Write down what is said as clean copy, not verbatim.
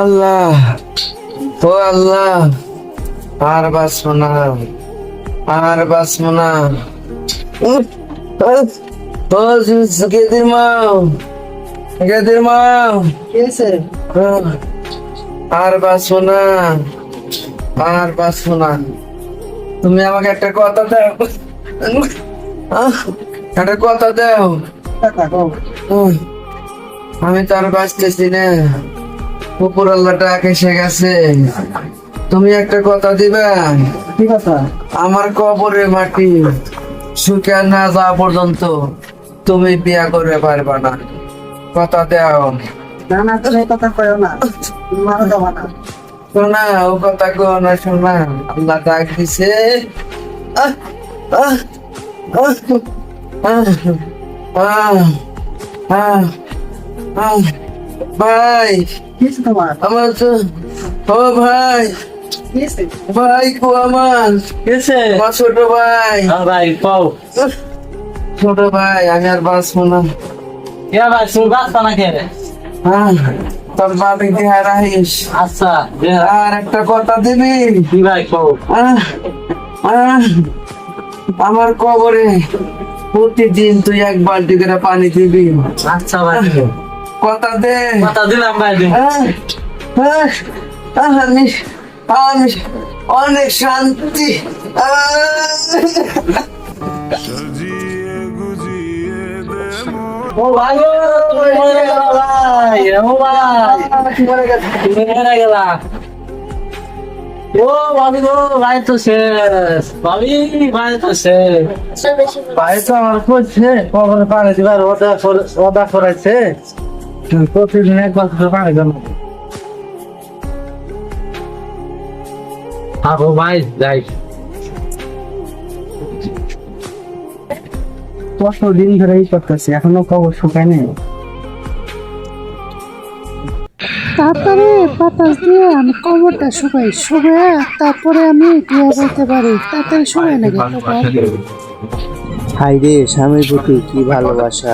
আল্লাহ, ও আল্লাহ, আর বাঁচবো না, আর বাঁচবো না। ও গেদির মা, গেদির মা, আর বাঁচবো না, আর বাঁচবো না। তুমি আমাকে একটা কথা দাও, একটা কথা দাও। আমি তো আর বাঁচতেছি না, উপর আল্লাহ ডাক এসে গেছে। তুমি একটা কথা দিবে? কি কথা? আমার কবরে মাটি শুকিয়ে না যাওয়া পর্যন্ত তুমি বিয়া করে পারবা না, কথা দাও। না না, তুমি এই কথা কয়ো না, তুমি মারা যাবা না। শোনা, ও কথা কো না, শোনা, আল্লাহ ডাক দিছে। আহ, আহ, আহ, আহ, আহ, আহ, আহ। ভাই, কি হয়েছে তোমার? আমার তো, ও ভাই, কি হয়েছে? ভাই কো আমার, কেসে আমার ছোট ভাই, ভাই পাও ছোট ভাই, আমি আর বাঁচবো না। কে ভাই তুমি বাঁচতা না কে হ্যাঁ, তোর বাড়ি দিয়ে রাখিস। আচ্ছা আর একটা কথা দিবি? কি ভাই পাও আহ, আহ, আমার কবরে প্রতিদিন তুই এক বালতি করে পানি দিবি, আচ্ছা ভাই কথা দে। কথা দিলাম ভাই আহ, আহ, আমি আমি অনেক শান্তি। ও ভাই ও মরে গেল ভাই ও ভাই মরে গেলা ও ভাবি গো ভাই তো শেষ ভাবি ভাই তো শেষ ভাই তো আমার করছে কখনো পানি দিবার ওদা করাইছে প্রতিদিন একবার করে পানি দেন আবো ভাই যাই দিন ধরে এই করতেছি, এখনো খবর শুকায় নেই। তারপরে বাতাস দিয়ে আমি কবরটা শুকাই তারপরে আমি বিয়ে বলতে পারি, তাড়াতাড়ি শুকায় নাকি হাই রে, স্বামীর প্রতি কি ভালোবাসা।